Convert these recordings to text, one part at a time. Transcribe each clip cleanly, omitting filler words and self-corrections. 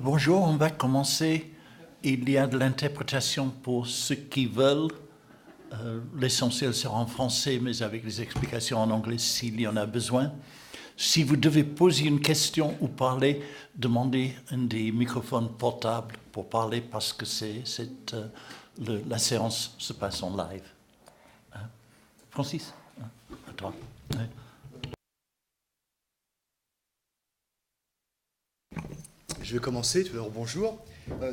Bonjour, on va commencer. Il y a de l'interprétation pour ceux qui veulent. L'essentiel sera en français, mais avec les explications en anglais s'il y en a besoin. Si vous devez poser une question ou parler, demandez un des microphones portables pour parler parce que la séance se passe en live. Francis, à toi. Ouais. Je vais commencer, tout d'abord bonjour.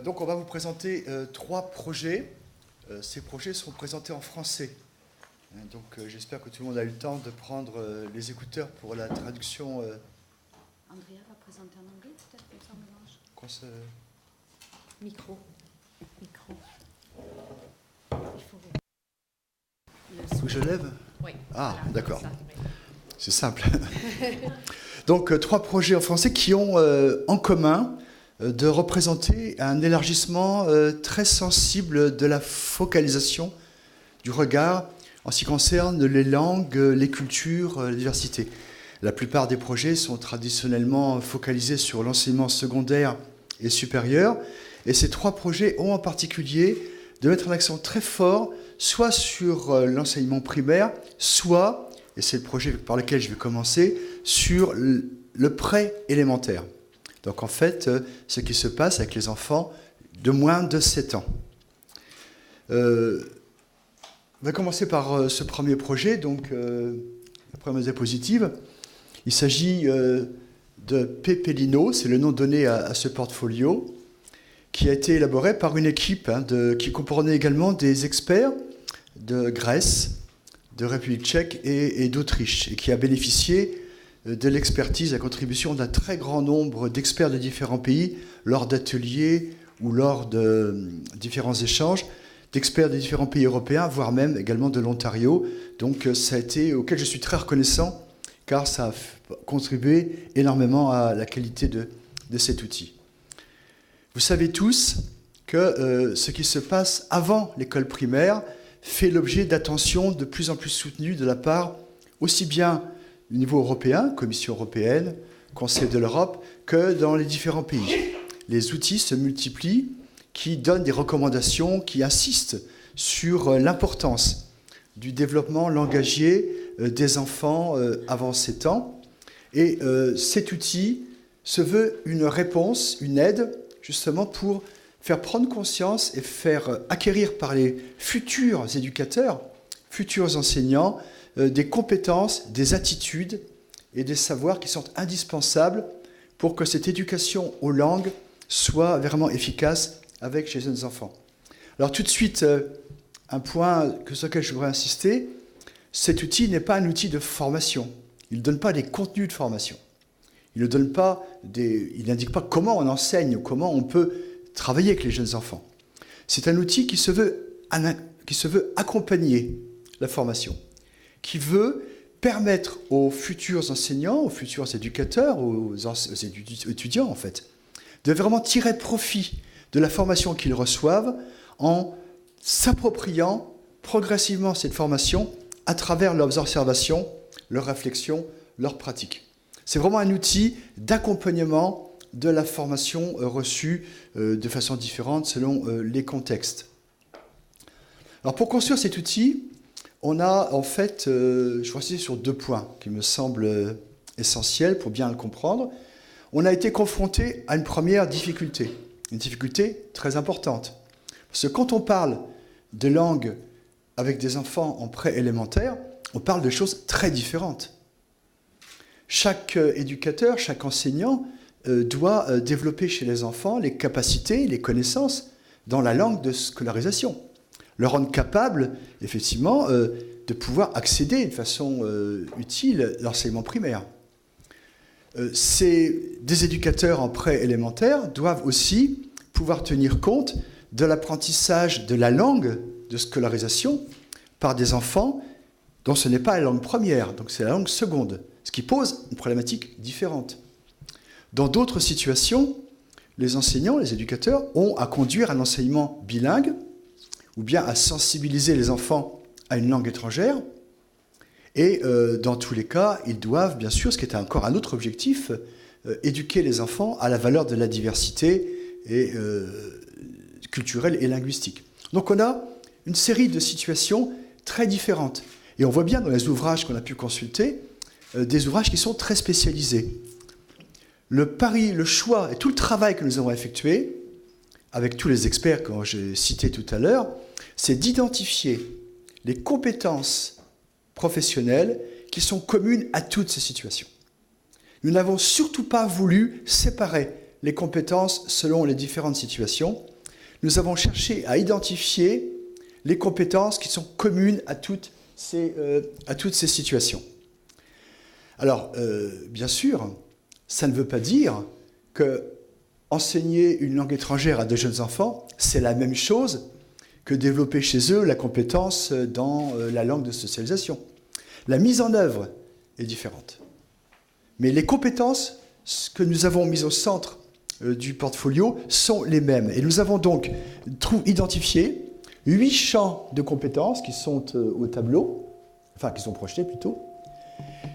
Donc on va vous présenter 3 projets. Ces projets seront présentés en français. Donc j'espère que tout le monde a eu le temps de prendre les écouteurs pour la traduction. Andrea va présenter en anglais, peut-être, comme ça on mélange. Quoi, Micro. Faut que je lève ? Oui. Ah, voilà, d'accord. ça, oui. C'est simple. Donc 3 projets en français qui ont en commun de représenter un élargissement très sensible de la focalisation du regard en ce qui concerne les langues, les cultures, la diversité. La plupart des projets sont traditionnellement focalisés sur l'enseignement secondaire et supérieur, et ces 3 projets ont en particulier de mettre un accent très fort soit sur l'enseignement primaire, soit, et c'est le projet par lequel je vais commencer, sur le pré-élémentaire. Donc en fait, ce qui se passe avec les enfants de moins de 7 ans. On va commencer par ce premier projet, donc la première diapositive. Il s'agit de Pepelino, c'est le nom donné à ce portfolio, qui a été élaboré par une équipe qui comprenait également des experts de Grèce, de République tchèque et d'Autriche, et qui a bénéficié de l'expertise, la contribution d'un très grand nombre d'experts de différents pays lors d'ateliers ou lors de différents échanges, d'experts des différents pays européens, voire même également de l'Ontario. Donc ça a été auquel je suis très reconnaissant, car ça a contribué énormément à la qualité de cet outil. Vous savez tous que ce qui se passe avant l'école primaire fait l'objet d'attention de plus en plus soutenue de la part aussi bien du niveau européen, Commission européenne, Conseil de l'Europe, que dans les différents pays. Les outils se multiplient, qui donnent des recommandations, qui insistent sur l'importance du développement langagier des enfants avant 7 ans. Et cet outil se veut une réponse, une aide, justement pour faire prendre conscience et faire acquérir par les futurs éducateurs, futurs enseignants, des compétences, des attitudes et des savoirs qui sont indispensables pour que cette éducation aux langues soit vraiment efficace avec les jeunes enfants. Alors tout de suite, un point sur lequel je voudrais insister, cet outil n'est pas un outil de formation. Il ne donne pas des contenus de formation. Il n'indique pas comment on enseigne ou comment on peut travailler avec les jeunes enfants. C'est un outil qui se veut accompagner la formation, qui veut permettre aux futurs enseignants, aux futurs éducateurs, aux étudiants en fait, de vraiment tirer profit de la formation qu'ils reçoivent en s'appropriant progressivement cette formation à travers leurs observations, leurs réflexions, leurs pratiques. C'est vraiment un outil d'accompagnement de la formation reçue de façon différente selon les contextes. Alors pour construire cet outil, on a en fait, je vais insister sur 2 points qui me semblent essentiels pour bien le comprendre. On a été confronté à une première difficulté, une difficulté très importante. Parce que quand on parle de langue avec des enfants en pré-élémentaire, on parle de choses très différentes. Chaque éducateur, chaque enseignant doit développer chez les enfants les capacités, les connaissances dans la langue de scolarisation. Leur rendre capable, effectivement, de pouvoir accéder de façon utile à l'enseignement primaire. Des éducateurs en pré-élémentaire doivent aussi pouvoir tenir compte de l'apprentissage de la langue de scolarisation par des enfants dont ce n'est pas la langue première, donc c'est la langue seconde, ce qui pose une problématique différente. Dans d'autres situations, les enseignants, les éducateurs ont à conduire un enseignement bilingue ou bien à sensibiliser les enfants à une langue étrangère. Et dans tous les cas, ils doivent, bien sûr, ce qui était encore un autre objectif, éduquer les enfants à la valeur de la diversité et, culturelle et linguistique. Donc on a une série de situations très différentes. Et on voit bien dans les ouvrages qu'on a pu consulter, des ouvrages qui sont très spécialisés. Le pari, le choix et tout le travail que nous avons effectué, avec tous les experts que j'ai cités tout à l'heure, c'est d'identifier les compétences professionnelles qui sont communes à toutes ces situations. Nous n'avons surtout pas voulu séparer les compétences selon les différentes situations. Nous avons cherché à identifier les compétences qui sont communes à toutes ces situations. Alors, bien sûr, ça ne veut pas dire que enseigner une langue étrangère à de jeunes enfants, c'est la même chose que développer chez eux la compétence dans la langue de socialisation. La mise en œuvre est différente. Mais les compétences que nous avons mises au centre du portfolio sont les mêmes. Et nous avons donc identifié 8 champs de compétences qui sont au tableau, enfin qui sont projetés plutôt.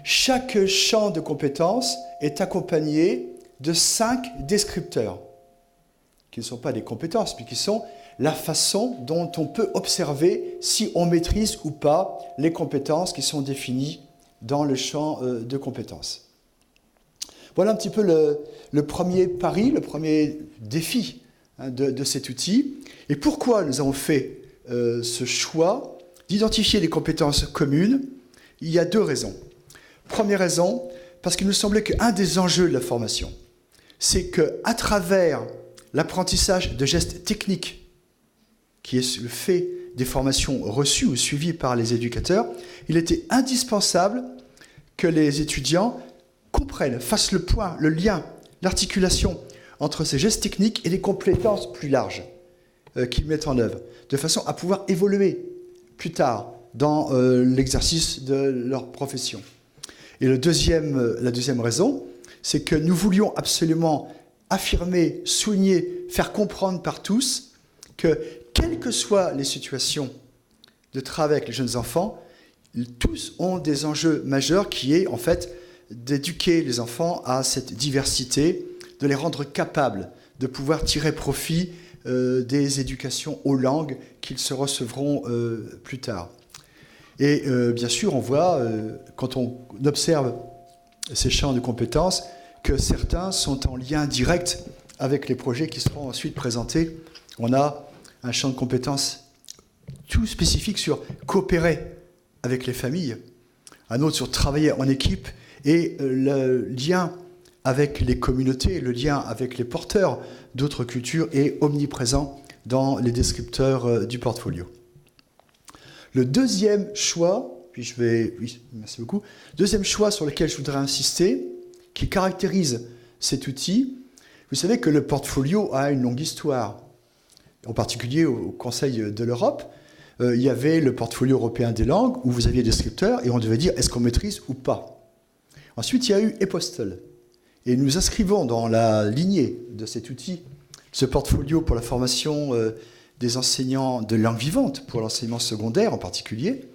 Chaque champ de compétences est accompagné de 5 descripteurs, qui ne sont pas des compétences, mais qui sont la façon dont on peut observer si on maîtrise ou pas les compétences qui sont définies dans le champ de compétences. Voilà un petit peu le premier pari, le premier défi de cet outil. Et pourquoi nous avons fait ce choix d'identifier les compétences communes? Il y a 2 raisons. Première raison, parce qu'il nous semblait qu'un des enjeux de la formation, c'est qu'à travers l'apprentissage de gestes techniques, qui est le fait des formations reçues ou suivies par les éducateurs, il était indispensable que les étudiants comprennent, fassent le point, le lien, l'articulation entre ces gestes techniques et les compétences plus larges qu'ils mettent en œuvre, de façon à pouvoir évoluer plus tard dans l'exercice de leur profession. Et la deuxième raison, c'est que nous voulions absolument affirmer, souligner, faire comprendre par tous que, quelles que soient les situations de travail avec les jeunes enfants, tous ont des enjeux majeurs qui est en fait d'éduquer les enfants à cette diversité, de les rendre capables de pouvoir tirer profit des éducations aux langues qu'ils se recevront plus tard. Et bien sûr, on voit, quand on observe ces champs de compétences, que certains sont en lien direct avec les projets qui seront ensuite présentés. On a un champ de compétences tout spécifique sur coopérer avec les familles, un autre sur travailler en équipe, et le lien avec les communautés, le lien avec les porteurs d'autres cultures est omniprésent dans les descripteurs du portfolio. Le deuxième choix, merci beaucoup. Deuxième choix sur lequel je voudrais insister, qui caractérise cet outil, vous savez que le portfolio a une longue histoire. En particulier au Conseil de l'Europe, il y avait le portfolio européen des langues où vous aviez des descripteurs et on devait dire est-ce qu'on maîtrise ou pas. Ensuite, il y a eu Epostol. Et nous inscrivons dans la lignée de cet outil ce portfolio pour la formation des enseignants de langue vivante, pour l'enseignement secondaire en particulier.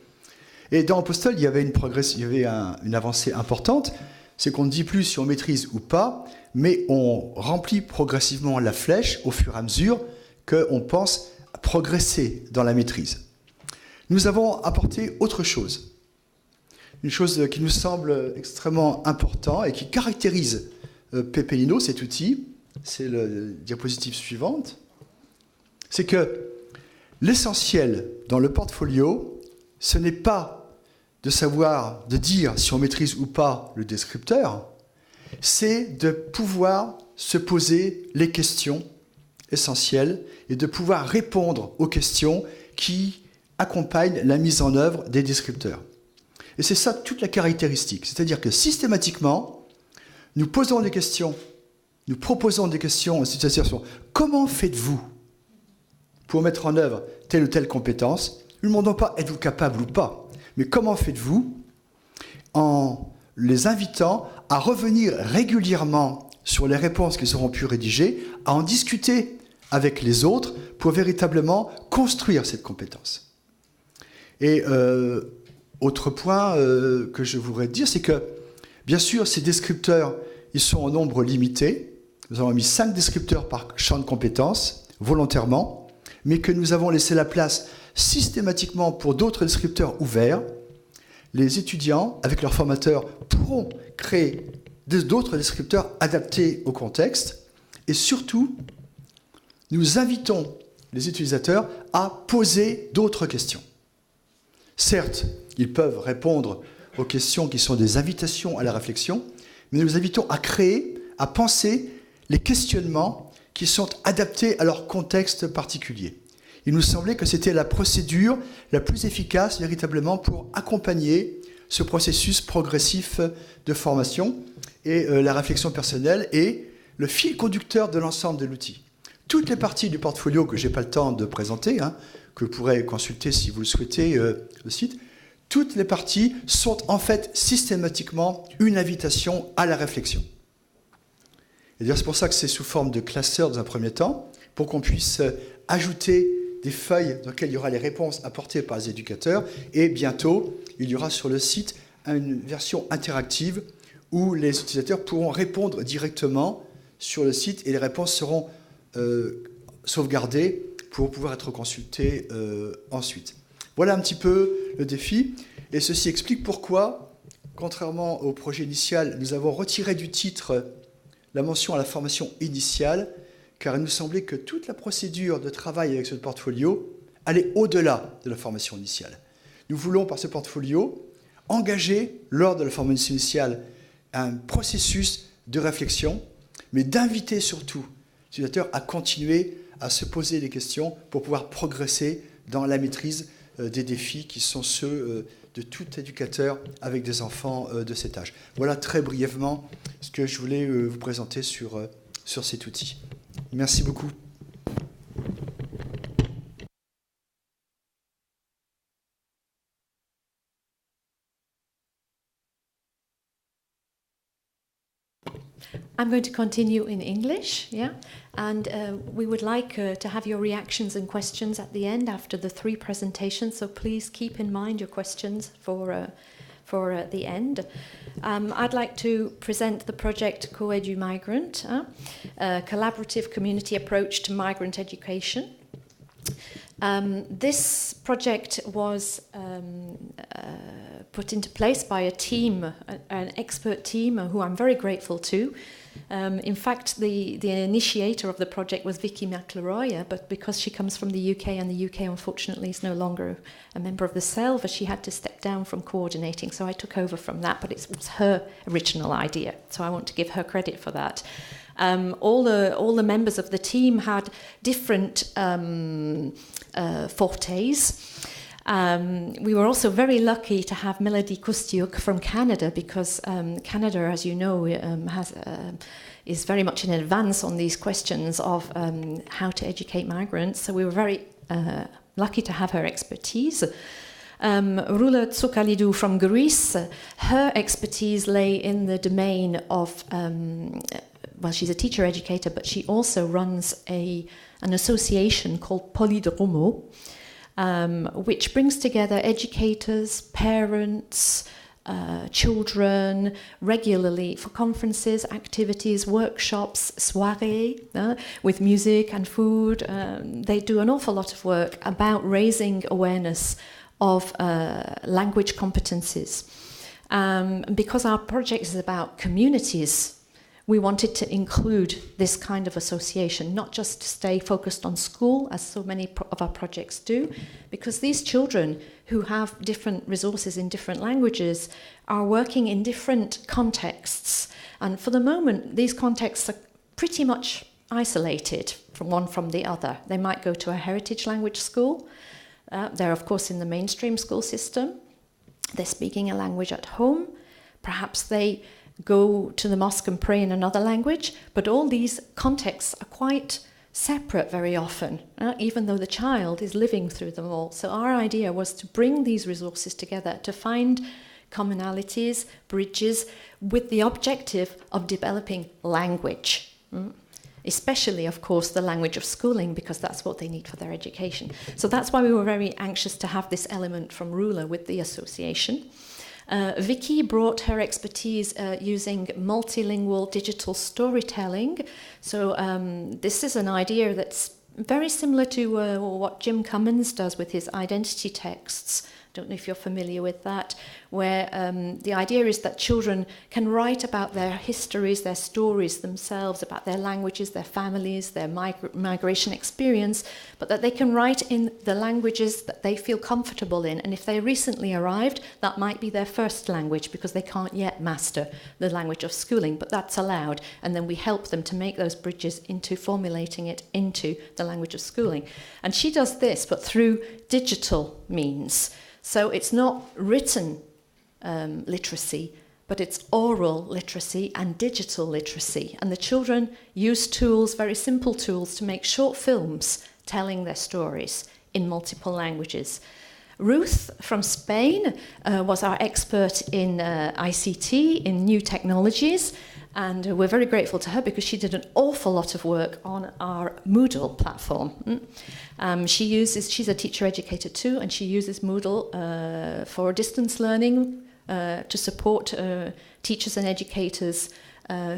Et dans Epostol, il y avait une avancée importante, c'est qu'on ne dit plus si on maîtrise ou pas, mais on remplit progressivement la flèche au fur et à mesure qu'on pense progresser dans la maîtrise. Nous avons apporté autre chose, une chose qui nous semble extrêmement importante et qui caractérise Pepelino, cet outil, c'est la diapositive suivante, c'est que l'essentiel dans le portfolio, ce n'est pas de dire si on maîtrise ou pas le descripteur, c'est de pouvoir se poser les questions essentielles et de pouvoir répondre aux questions qui accompagnent la mise en œuvre des descripteurs. Et c'est ça toute la caractéristique, c'est-à-dire que systématiquement, nous posons des questions, nous proposons des questions, c'est-à-dire sur comment faites-vous pour mettre en œuvre telle ou telle compétence. Nous ne demandons pas êtes-vous capable ou pas, mais comment faites-vous en les invitant à revenir régulièrement sur les réponses qu'ils auront pu rédiger, à en discuter avec les autres pour véritablement construire cette compétence. Et Autre point que je voudrais dire, c'est que, bien sûr, ces descripteurs, ils sont en nombre limité. Nous avons mis 5 descripteurs par champ de compétences, volontairement, mais que nous avons laissé la place systématiquement pour d'autres descripteurs ouverts. Les étudiants, avec leurs formateurs, pourront créer d'autres descripteurs adaptés au contexte. Et surtout, nous invitons les utilisateurs à poser d'autres questions. Certes, ils peuvent répondre aux questions qui sont des invitations à la réflexion, mais nous les invitons à créer, à penser les questionnements qui sont adaptés à leur contexte particulier. Il nous semblait que c'était la procédure la plus efficace véritablement pour accompagner ce processus progressif de formation et la réflexion personnelle est le fil conducteur de l'ensemble de l'outil. Toutes les parties du portfolio que je n'ai pas le temps de présenter, que vous pourrez consulter si vous le souhaitez, le site, toutes les parties sont en fait systématiquement une invitation à la réflexion. Et c'est pour ça que c'est sous forme de classeurs dans un premier temps, pour qu'on puisse ajouter des feuilles dans lesquelles il y aura les réponses apportées par les éducateurs, et bientôt, il y aura sur le site une version interactive où les utilisateurs pourront répondre directement sur le site et les réponses seront sauvegardées pour pouvoir être consultées ensuite. Voilà un petit peu le défi, et ceci explique pourquoi, contrairement au projet initial, nous avons retiré du titre la mention à la formation initiale, car il nous semblait que toute la procédure de travail avec ce portfolio allait au-delà de la formation initiale. Nous voulons, par ce portfolio, engager, lors de la formation initiale, un processus de réflexion, mais d'inviter surtout les utilisateurs à continuer à se poser des questions pour pouvoir progresser dans la maîtrise des défis qui sont ceux de tout éducateur avec des enfants de cet âge. Voilà très brièvement ce que je voulais vous présenter sur cet outil. Merci beaucoup. I'm going to continue in English, yeah? And we would like to have your reactions and questions at the end after the 3 presentations, so please keep in mind your questions for the end. I'd like to present the project Co-Edu Migrant, a collaborative community approach to migrant education. This project was put into place by a team, an expert team, who I'm very grateful to. In fact, the initiator of the project was Vicky McLeroy, but because she comes from the UK, and the UK unfortunately is no longer a member of the CELVA, she had to step down from coordinating, so I took over from that, but it was her original idea, so I want to give her credit for that. All the members of the team had different fortes. We were also very lucky to have Melody Kostiuk from Canada, because Canada, as you know, is very much in advance on these questions of how to educate migrants. So we were very lucky to have her expertise. Rula Tsoukhalidou from Greece, her expertise lay in the domain of, well, she's a teacher educator, but she also runs an association called Polydromo, which brings together educators, parents, children regularly for conferences, activities, workshops, soirées, with music and food. They do an awful lot of work about raising awareness of language competencies. Because our project is about communities, we wanted to include this kind of association, not just to stay focused on school, as so many of our projects do, because these children who have different resources in different languages are working in different contexts. And for the moment, these contexts are pretty much isolated from one from the other. They might go to a heritage language school. They're, of course, in the mainstream school system. They're speaking a language at home. Perhaps they go to the mosque and pray in another language, but all these contexts are quite separate very often, even though the child is living through them all. So our idea was to bring these resources together to find commonalities, bridges, with the objective of developing language. especially, of course, the language of schooling, because that's what they need for their education. So that's why we were very anxious to have this element from Ruler with the association. Vicky brought her expertise using multilingual digital storytelling. So this is an idea that's very similar to what Jim Cummins does with his identity texts. Don't know if you're familiar with that, where the idea is that children can write about their histories, their stories themselves, about their languages, their families, their migration experience, but that they can write in the languages that they feel comfortable in. And if they recently arrived, that might be their first language because they can't yet master the language of schooling, but that's allowed. And then we help them to make those bridges into formulating it into the language of schooling. And she does this, but through digital means. So it's not written literacy, but it's oral literacy and digital literacy. And the children use tools, very simple tools, to make short films telling their stories in multiple languages. Ruth from Spain was our expert in ICT, in new technologies, and we're very grateful to her because she did an awful lot of work on our Moodle platform. She's a teacher educator too, and she uses Moodle for distance learning to support teachers and educators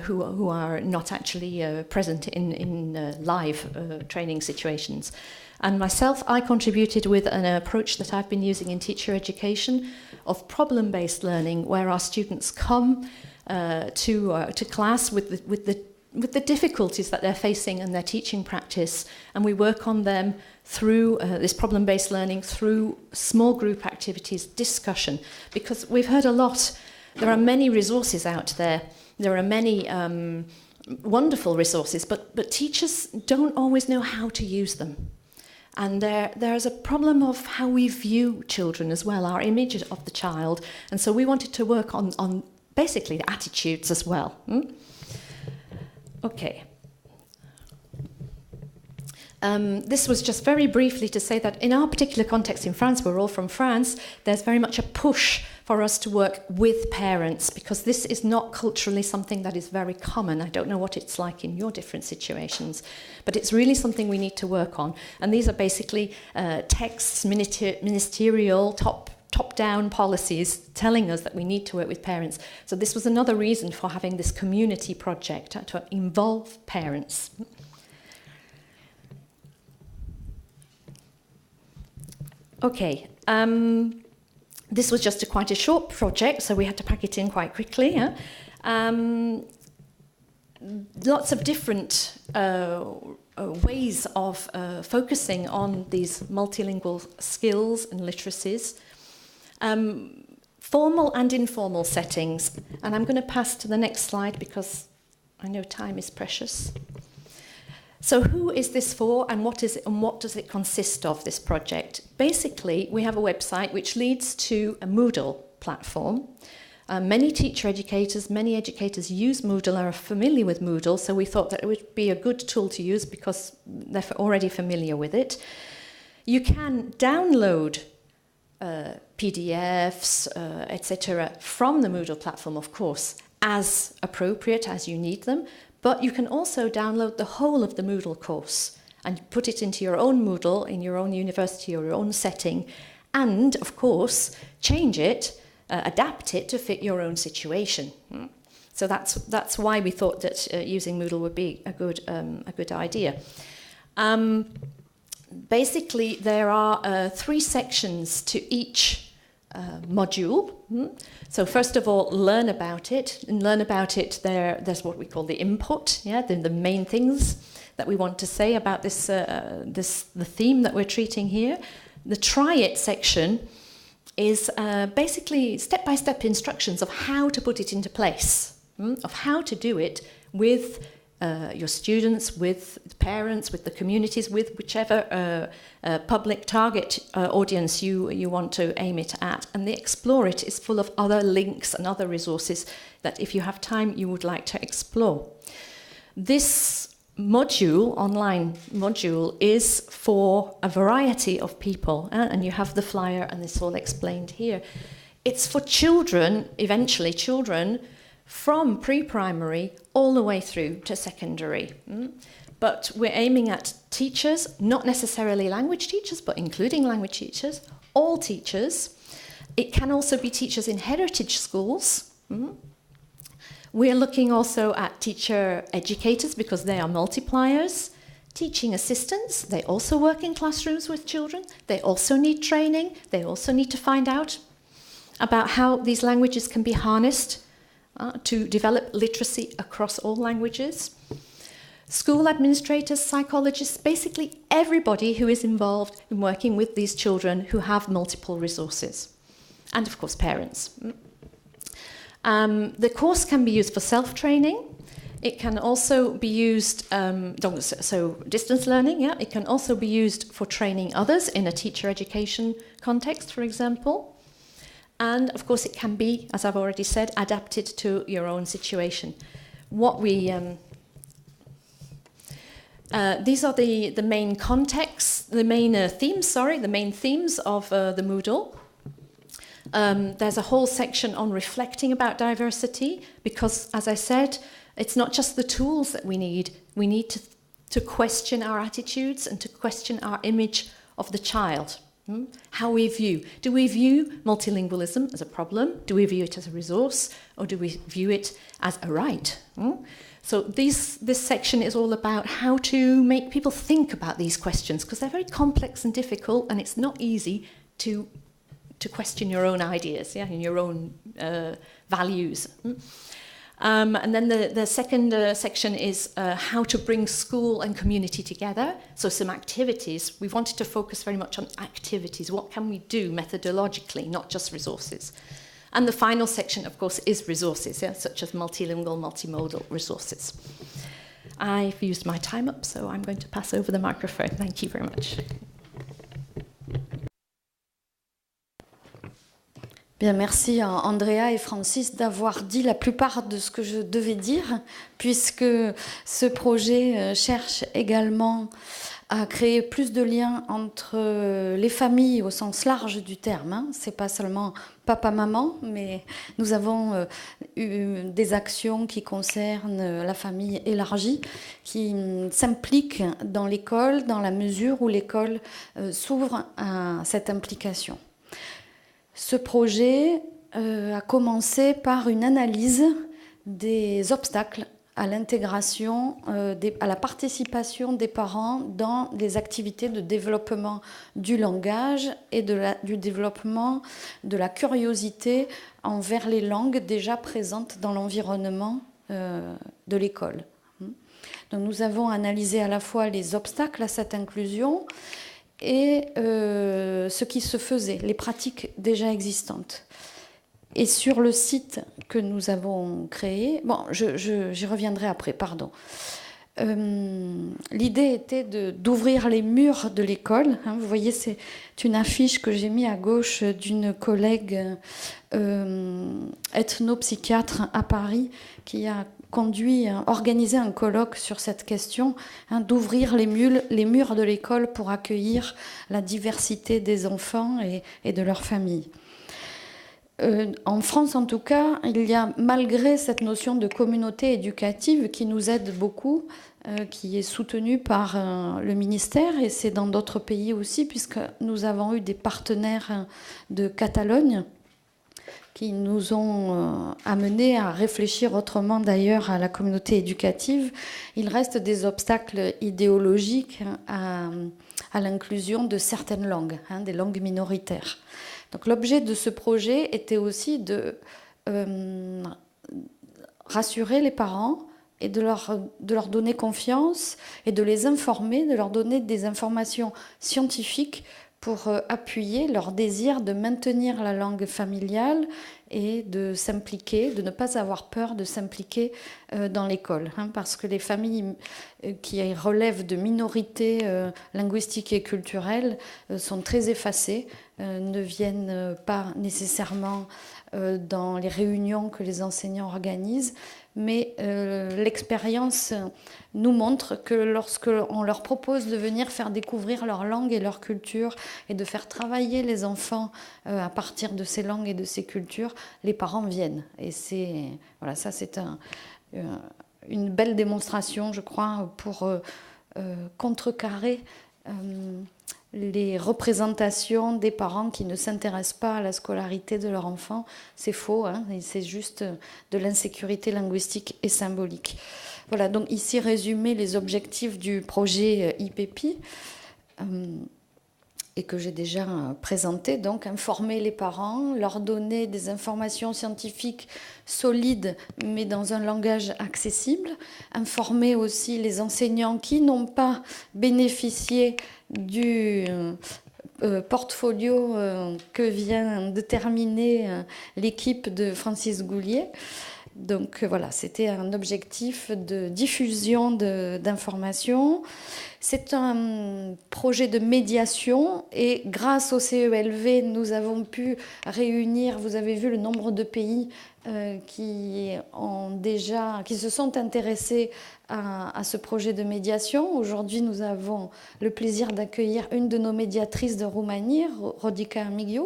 who are not actually present in live training situations. And myself, I contributed with an approach that I've been using in teacher education of problem-based learning, where our students come to class with the difficulties that they're facing in their teaching practice, and we work on them through this problem-based learning, through small group activities, discussion, because we've heard a lot. There are many resources out there. There are many wonderful resources, but teachers don't always know how to use them. And there's a problem of how we view children as well, our image of the child. And so we wanted to work on basically the attitudes as well. Okay. This was just very briefly to say that in our particular context in France, we're all from France, there's very much a push for us to work with parents, because this is not culturally something that is very common. I don't know what it's like in your different situations, but it's really something we need to work on. And these are basically texts, ministerial, top-down policies telling us that we need to work with parents. So this was another reason for having this community project to involve parents. Okay, this was just quite a short project, so we had to pack it in quite quickly. Yeah? Lots of different ways of focusing on these multilingual skills and literacies. Formal and informal settings. And I'm going to pass to the next slide because I know time is precious. So who is this for, and what is it, and what does it consist of, this project? Basically, we have a website which leads to a Moodle platform. Many teacher educators, many educators use Moodle, are familiar with Moodle, so we thought that it would be a good tool to use because they're already familiar with it. You can download PDFs, etc., from the Moodle platform, of course, as appropriate, as you need them. But you can also download the whole of the Moodle course and put it into your own Moodle in your own university or your own setting, and, of course, change it, adapt it to fit your own situation. So that's why we thought that using Moodle would be a good idea. Basically, there are 3 sections to each module. So first of all, learn about it. And learn about it, there's what we call the input, the main things that we want to say about this, the theme that we're treating here. The try it section is basically step-by-step instructions of how to put it into place, of how to do it with your students, with parents, with the communities, with whichever public target audience you want to aim it at. And the Explore It is full of other links and other resources that, if you have time, you would like to explore. This module, online module, is for a variety of people, and you have the flyer and it's all explained here. It's for children, eventually children, from pre-primary all the way through to secondary. But we're aiming at teachers, not necessarily language teachers, but including language teachers, all teachers. It can also be teachers in heritage schools. We're looking also at teacher educators because they are multipliers. Teaching assistants, they also work in classrooms with children. They also need training. They also need to find out about how these languages can be harnessed to develop literacy across all languages. School administrators, psychologists, basically everybody who is involved in working with these children who have multiple resources. And of course, parents. The course can be used for self-training. It can also be used, so distance learning, yeah. It can also be used for training others in a teacher education context, for example. And of course, it can be, as I've already said, adapted to your own situation. These are the main contexts, the main themes of the Moodle. There's a whole section on reflecting about diversity because, as I said, it's not just the tools that we need. We need to question our attitudes and to question our image of the child. How we view. Do we view multilingualism as a problem? Do we view it as a resource? Or do we view it as a right? So this section is all about how to make people think about these questions because they're very complex and difficult and it's not easy to question your own ideas, yeah, and your own values. And then the second section is how to bring school and community together. So some activities. We wanted to focus very much on activities. What can we do methodologically, not just resources? And the final section, of course, is resources, yeah, such as multilingual, multimodal resources. I've used my time up, so I'm going to pass over the microphone. Thank you very much. Bien, merci à Andrea et Francis d'avoir dit la plupart de ce que je devais dire, puisque ce projet cherche également à créer plus de liens entre les familles au sens large du terme. Ce n'est pas seulement papa-maman, mais nous avons eu des actions qui concernent la famille élargie, qui s'impliquent dans l'école, dans la mesure où l'école s'ouvre à cette implication. Ce projet a commencé par une analyse des obstacles à l'intégration, à la participation des parents dans les activités de développement du langage et du développement de la curiosité envers les langues déjà présentes dans l'environnement de l'école. Donc nous avons analysé à la fois les obstacles à cette inclusion et ce qui se faisait, les pratiques déjà existantes. Et sur le site que nous avons créé, j'y reviendrai après, pardon. L'idée était d'ouvrir les murs de l'école. Vous voyez, c'est une affiche que j'ai mise à gauche d'une collègue ethnopsychiatre à Paris qui a organisé un colloque sur cette question, d'ouvrir les murs de l'école pour accueillir la diversité des enfants et de leurs familles. En France, en tout cas, il y a, malgré cette notion de communauté éducative qui nous aide beaucoup, qui est soutenue par le ministère, et c'est dans d'autres pays aussi, puisque nous avons eu des partenaires de Catalogne qui nous ont amenés à réfléchir autrement d'ailleurs à la communauté éducative. Il reste des obstacles idéologiques à l'inclusion de certaines langues, des langues minoritaires. Donc l'objet de ce projet était aussi de rassurer les parents et de leur donner confiance et de les informer, de leur donner des informations scientifiques pour appuyer leur désir de maintenir la langue familiale et de s'impliquer, de ne pas avoir peur de s'impliquer dans l'école. Parce que les familles qui relèvent de minorités linguistiques et culturelles sont très effacées, ne viennent pas nécessairement dans les réunions que les enseignants organisent, mais l'expérience nous montre que lorsqu'on leur propose de venir faire découvrir leur langue et leur culture et de faire travailler les enfants à partir de ces langues et de ces cultures, les parents viennent. Et voilà, ça c'est une belle démonstration, je crois, pour contrecarrer les représentations des parents qui ne s'intéressent pas à la scolarité de leur enfant. C'est faux, hein, c'est juste de l'insécurité linguistique et symbolique. Voilà, donc ici résumé les objectifs du projet IPEPI et que j'ai déjà présenté. Donc informer les parents, leur donner des informations scientifiques solides mais dans un langage accessible, informer aussi les enseignants qui n'ont pas bénéficié du portfolio que vient de terminer l'équipe de Francis Goulier. Donc voilà, c'était un objectif de diffusion d'informations. C'est un projet de médiation et grâce au CELV, nous avons pu réunir, vous avez vu le nombre de pays qui se sont intéressés à ce projet de médiation. Aujourd'hui, nous avons le plaisir d'accueillir une de nos médiatrices de Roumanie, Rodica Migiu.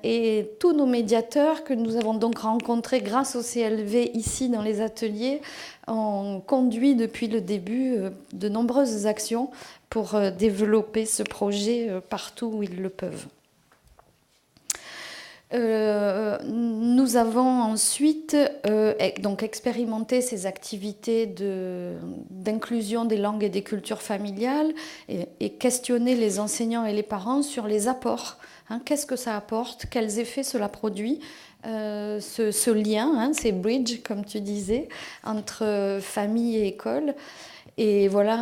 Et tous nos médiateurs que nous avons donc rencontrés grâce au CLV ici dans les ateliers ont conduit depuis le début de nombreuses actions pour développer ce projet partout où ils le peuvent. Nous avons ensuite donc expérimenté ces activités d'inclusion des langues et des cultures familiales et questionné les enseignants et les parents sur les apports. Qu'est-ce que ça apporte? Quels effets cela produit? Ce lien, ces bridges, comme tu disais, entre famille et école. Et voilà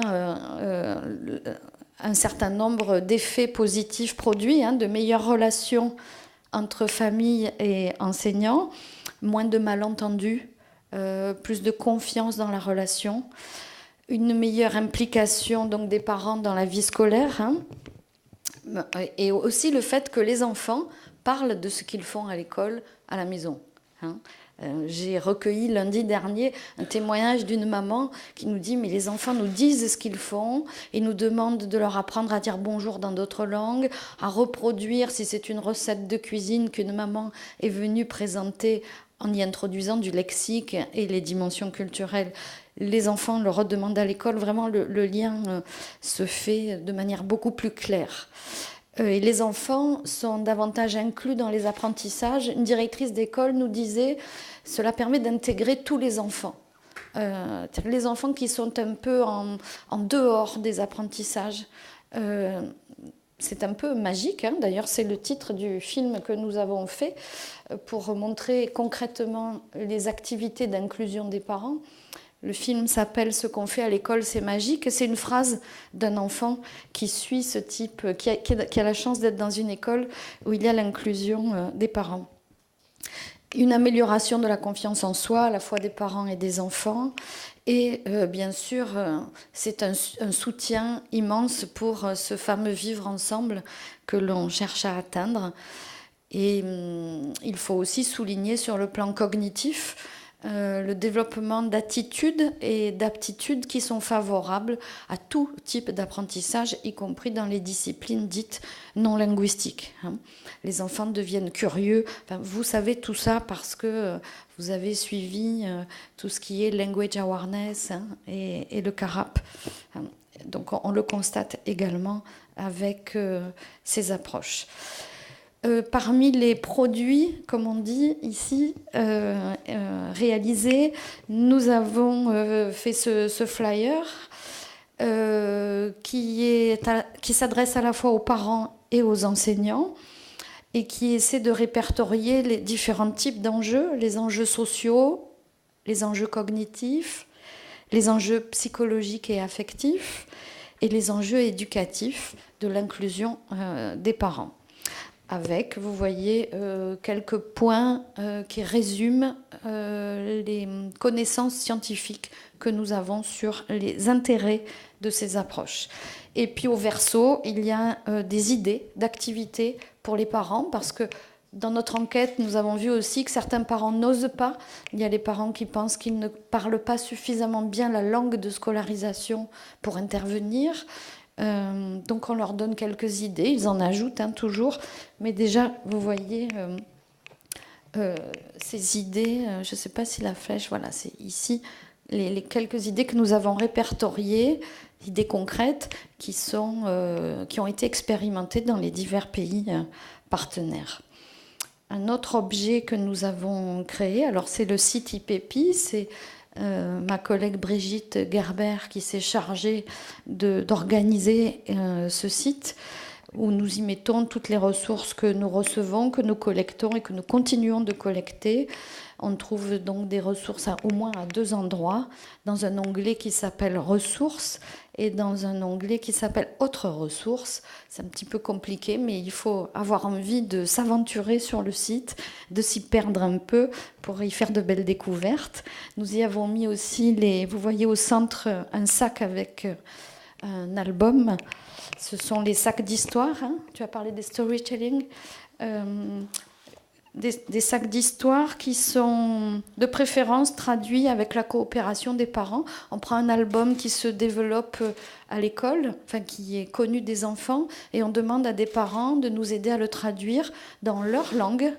un certain nombre d'effets positifs produits, de meilleures relations entre famille et enseignants, moins de malentendus, plus de confiance dans la relation, une meilleure implication donc, des parents dans la vie scolaire, et aussi le fait que les enfants parlent de ce qu'ils font à l'école, à la maison. J'ai recueilli lundi dernier un témoignage d'une maman qui nous dit « mais les enfants nous disent ce qu'ils font, ils nous demandent de leur apprendre à dire bonjour dans d'autres langues, à reproduire si c'est une recette de cuisine qu'une maman est venue présenter en y introduisant du lexique et les dimensions culturelles. Les enfants le redemandent à l'école, vraiment le lien se fait de manière beaucoup plus claire. Et les enfants sont davantage inclus dans les apprentissages. Une directrice d'école nous disait « cela permet d'intégrer tous les enfants ». Les enfants qui sont un peu en dehors des apprentissages. C'est un peu magique, d'ailleurs c'est le titre du film que nous avons fait pour montrer concrètement les activités d'inclusion des parents. Le film s'appelle « Ce qu'on fait à l'école, c'est magique ». C'est une phrase d'un enfant qui suit ce type, qui a la chance d'être dans une école où il y a l'inclusion des parents. Une amélioration de la confiance en soi, à la fois des parents et des enfants. Et bien sûr, c'est un soutien immense pour ce fameux vivre ensemble que l'on cherche à atteindre. Et il faut aussi souligner sur le plan cognitif le développement d'attitudes et d'aptitudes qui sont favorables à tout type d'apprentissage, y compris dans les disciplines dites non linguistiques. Les enfants deviennent curieux. Enfin, vous savez tout ça parce que vous avez suivi tout ce qui est language awareness et le CARAP. Donc on le constate également avec ces approches. Parmi les produits, comme on dit ici, réalisés, nous avons fait ce flyer qui s'adresse à la fois aux parents et aux enseignants et qui essaie de répertorier les différents types d'enjeux, les enjeux sociaux, les enjeux cognitifs, les enjeux psychologiques et affectifs et les enjeux éducatifs de l'inclusion des parents. Avec, vous voyez, quelques points qui résument les connaissances scientifiques que nous avons sur les intérêts de ces approches. Et puis au verso, il y a des idées d'activités pour les parents, parce que dans notre enquête, nous avons vu aussi que certains parents n'osent pas. Il y a les parents qui pensent qu'ils ne parlent pas suffisamment bien la langue de scolarisation pour intervenir. Donc on leur donne quelques idées, ils en ajoutent toujours, mais déjà vous voyez ces idées, je ne sais pas si la flèche, voilà, c'est ici, les quelques idées que nous avons répertoriées, idées concrètes qui ont été expérimentées dans les divers pays partenaires. Un autre objet que nous avons créé, alors c'est le site IPEPI, c'est ma collègue Brigitte Gerber qui s'est chargée d'organiser ce site où nous y mettons toutes les ressources que nous recevons, que nous collectons et que nous continuons de collecter. On trouve donc des ressources au moins à 2 endroits, dans un onglet qui s'appelle Ressources et dans un onglet qui s'appelle Autres ressources. C'est un petit peu compliqué, mais il faut avoir envie de s'aventurer sur le site, de s'y perdre un peu pour y faire de belles découvertes. Nous y avons mis aussi, vous voyez au centre, un sac avec un album. Ce sont les sacs d'histoire. Hein. Tu as parlé des storytelling. Des sacs d'histoire qui sont de préférence traduits avec la coopération des parents. On prend un album qui se développe à l'école, enfin qui est connu des enfants, et on demande à des parents de nous aider à le traduire dans leur langue,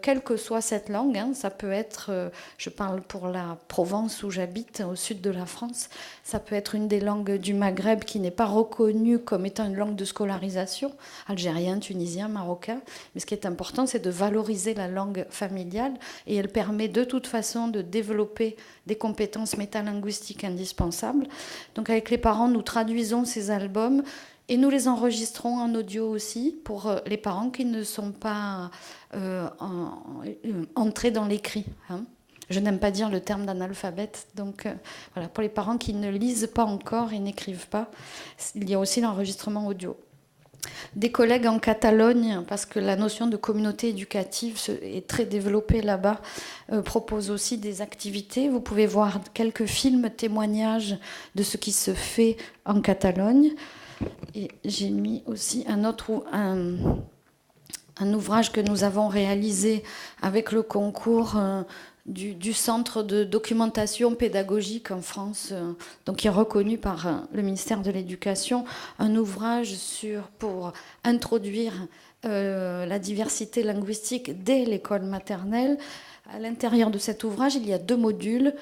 quelle que soit cette langue. Hein. Ça peut être, je parle pour la Provence où j'habite, au sud de la France, ça peut être une des langues du Maghreb qui n'est pas reconnue comme étant une langue de scolarisation, algérien, tunisien, marocain. Mais ce qui est important, c'est de valoriser la langue familiale, et elle permet de toute façon de développer des compétences métalinguistiques indispensables. Donc avec les parents, nous traduisons ces albums et nous les enregistrons en audio aussi pour les parents qui ne sont pas entrés dans l'écrit. Hein. Je n'aime pas dire le terme d'analphabète, donc voilà, pour les parents qui ne lisent pas encore et n'écrivent pas, il y a aussi l'enregistrement audio. Des collègues en Catalogne, parce que la notion de communauté éducative est très développée là-bas, proposent aussi des activités. Vous pouvez voir quelques films témoignages de ce qui se fait en Catalogne. Et j'ai mis aussi un ouvrage que nous avons réalisé avec le concours du Centre de documentation pédagogique en France, donc qui est reconnu par le ministère de l'Éducation, un ouvrage pour introduire la diversité linguistique dès l'école maternelle. À l'intérieur de cet ouvrage, il y a 2 modules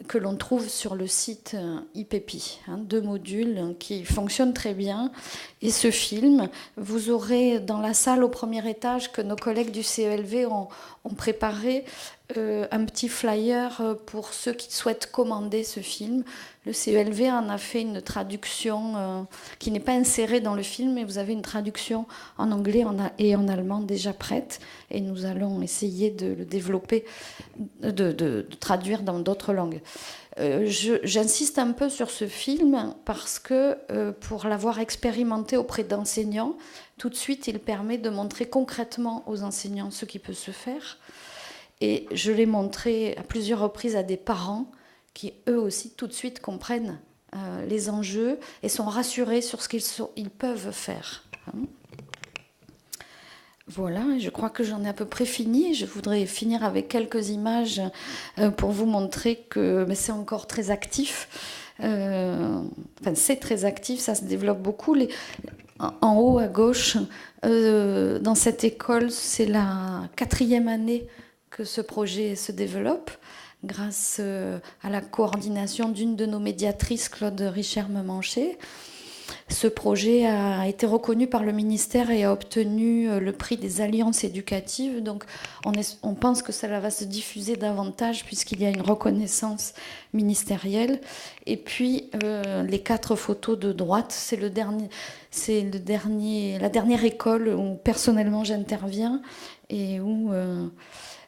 que l'on trouve sur le site IPEPI, 2 modules qui fonctionnent très bien. Et ce film, vous aurez dans la salle au premier étage que nos collègues du CELV ont préparé un petit flyer pour ceux qui souhaitent commander ce film. Le CELV en a fait une traduction qui n'est pas insérée dans le film, mais vous avez une traduction en anglais et en allemand déjà prête. Et nous allons essayer de le développer, de traduire dans d'autres langues. J'insiste un peu sur ce film parce que pour l'avoir expérimenté auprès d'enseignants, tout de suite, il permet de montrer concrètement aux enseignants ce qui peut se faire. Et je l'ai montré à plusieurs reprises à des parents qui, eux aussi, tout de suite comprennent les enjeux et sont rassurés sur ce qu'ils peuvent faire. Hein. Voilà, je crois que j'en ai à peu près fini. Je voudrais finir avec quelques images pour vous montrer que c'est encore très actif. Enfin, c'est très actif, ça se développe beaucoup. En haut à gauche, dans cette école, c'est la 4e année que ce projet se développe grâce à la coordination d'une de nos médiatrices, Claude Richer-Memanchet. Ce projet a été reconnu par le ministère et a obtenu le prix des alliances éducatives. Donc on pense que cela va se diffuser davantage puisqu'il y a une reconnaissance ministérielle. Et puis les 4 photos de droite, c'est la dernière école où personnellement j'interviens et où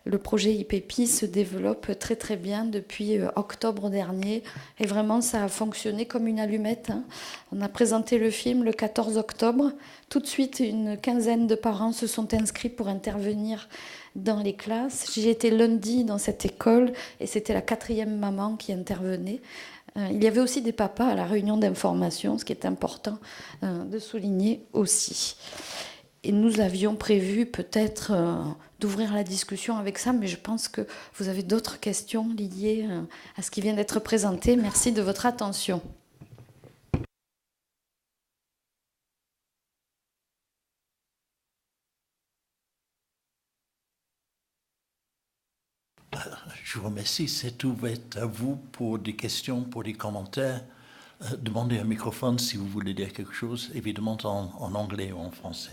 le projet IPEPI se développe très très bien depuis octobre dernier. Et vraiment, ça a fonctionné comme une allumette. Hein. On a présenté le film le 14 octobre. Tout de suite, une quinzaine de parents se sont inscrits pour intervenir dans les classes. J'ai été lundi dans cette école et c'était la 4e maman qui intervenait. Il y avait aussi des papas à la réunion d'information, ce qui est important de souligner aussi. Et nous avions prévu peut-être d'ouvrir la discussion avec ça, mais je pense que vous avez d'autres questions liées à ce qui vient d'être présenté. Merci de votre attention. Je vous remercie. C'est ouvert à vous pour des questions, pour des commentaires. Demandez un microphone si vous voulez dire quelque chose, évidemment en anglais ou en français.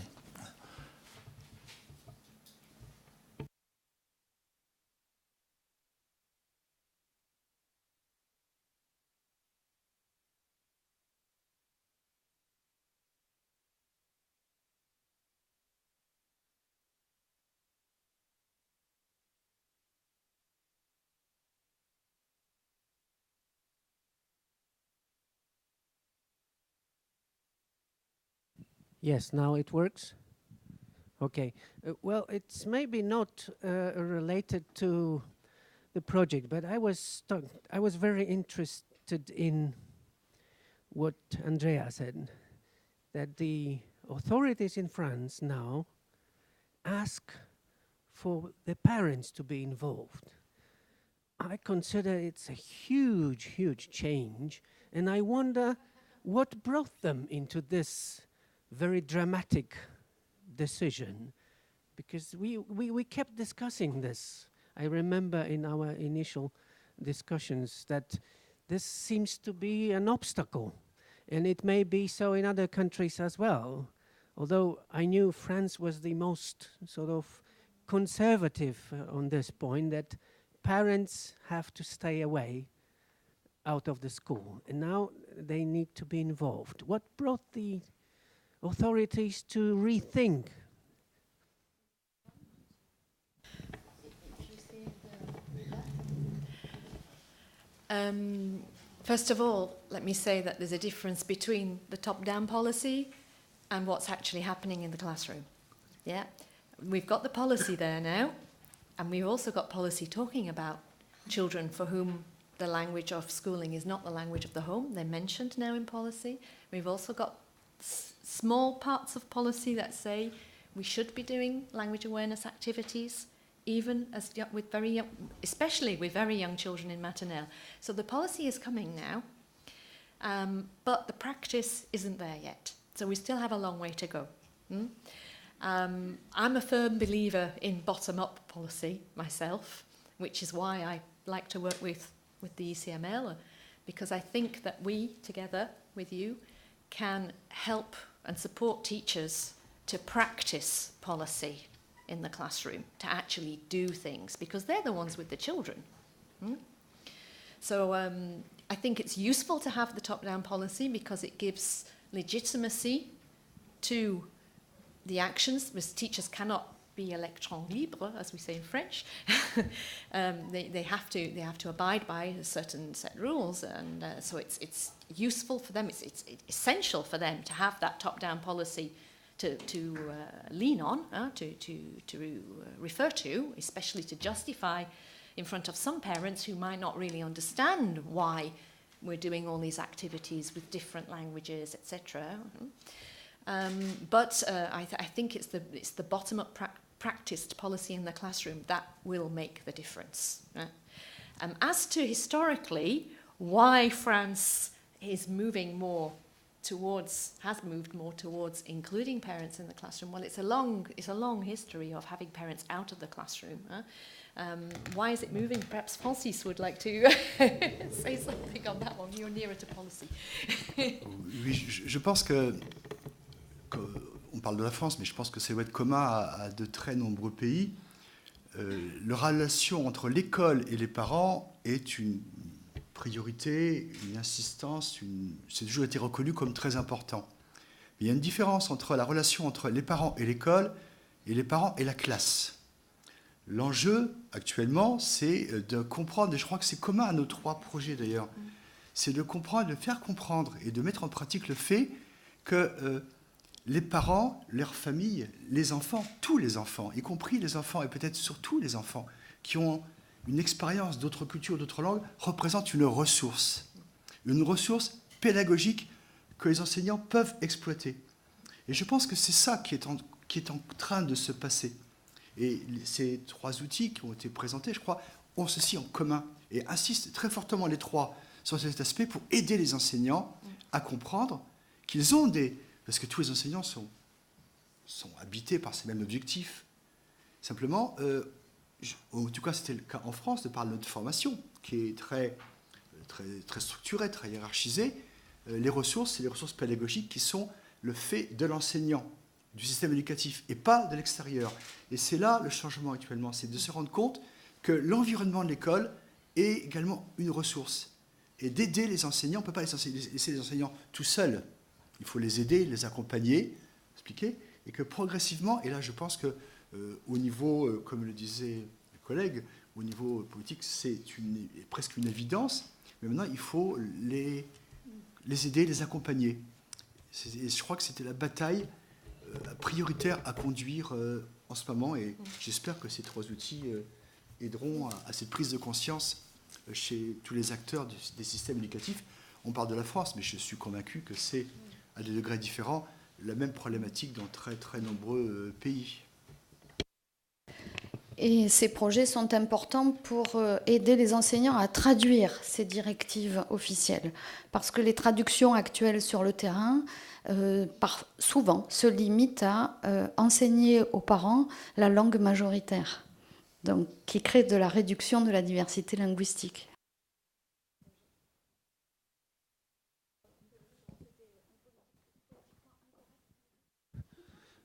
Yes, now it works. Okay. Well, it's maybe not related to the project, but I was very interested in what Andrea said, that the authorities in France now ask for the parents to be involved. I consider it's a huge, huge change, and I wonder what brought them into this very dramatic decision, because we kept discussing this. I remember in our initial discussions that this seems to be an obstacle, and it may be so in other countries as well. Although I knew France was the most sort of conservative on this point, that parents have to stay away out of the school, and now they need to be involved. What brought the authorities to rethink? First of all, let me say that there's a difference between the top-down policy and what's actually happening in the classroom. Yeah, we've got the policy there now, and we've also got policy talking about children for whom the language of schooling is not the language of the home. They're mentioned now in policy. We've also got small parts of policy that say we should be doing language awareness activities, even as with very young, especially with very young children in maternelle. So the policy is coming now, but the practice isn't there yet. So we still have a long way to go. I'm a firm believer in bottom-up policy myself, which is why I like to work with the ECML, because I think that we, together with you, can help and support teachers to practice policy in the classroom, to actually do things, because they're the ones with the children. So I think it's useful to have the top-down policy because it gives legitimacy to the actions, because teachers cannot be électrons libres, as we say in French. They have to abide by certain set rules, and so it's useful for them. It's essential for them to have that top-down policy to lean on, to refer to, especially to justify in front of some parents who might not really understand why we're doing all these activities with different languages, etc. But I think it's the bottom-up practiced policy in the classroom that will make the difference. As to historically, why France is moving more has moved more towards including parents in the classroom. Well, it's a long history of having parents out of the classroom. Why is it moving? Perhaps Francis would like to say something on that one. You're nearer to policy. Oui, je pense que on parle de la France, mais je pense que ça doit être commun à de très nombreux pays. La relation entre l'école et les parents est une priorité, une insistance, c'est toujours été reconnu comme très important. Mais il y a une différence entre la relation entre les parents et l'école et les parents et la classe. L'enjeu actuellement, c'est de comprendre, et je crois que c'est commun à nos trois projets d'ailleurs, c'est de comprendre, de faire comprendre et de mettre en pratique le fait que les parents, leurs familles, les enfants, tous les enfants, y compris les enfants et peut-être surtout les enfants qui ont une expérience d'autres cultures, d'autres langues, représente une ressource pédagogique que les enseignants peuvent exploiter. Et je pense que c'est ça qui est en train de se passer. Et ces trois outils qui ont été présentés, je crois, ont ceci en commun et insistent très fortement les trois sur cet aspect pour aider les enseignants à comprendre qu'ils ont parce que tous les enseignants sont habités par ces mêmes objectifs. Simplement, en tout cas c'était le cas en France, de par notre formation, qui est très structurée, très hiérarchisée, les ressources, c'est les ressources pédagogiques qui sont le fait de l'enseignant, du système éducatif, et pas de l'extérieur. Et c'est là le changement actuellement, c'est de se rendre compte que l'environnement de l'école est également une ressource. Et d'aider les enseignants, on ne peut pas laisser les enseignants tout seuls. Il faut les aider, les accompagner, expliquer, et que progressivement, et là je pense que au niveau, comme le disait le collègue, au niveau politique, c'est presque une évidence, mais maintenant il faut les aider, les accompagner. Et je crois que c'était la bataille prioritaire à conduire en ce moment, et j'espère que ces trois outils aideront à cette prise de conscience chez tous les acteurs des systèmes éducatifs. On parle de la France, mais je suis convaincu que c'est, à des degrés différents, la même problématique dans très très nombreux pays. Et ces projets sont importants pour aider les enseignants à traduire ces directives officielles. Parce que les traductions actuelles sur le terrain, souvent, se limitent à enseigner aux parents la langue majoritaire, donc qui crée de la réduction de la diversité linguistique.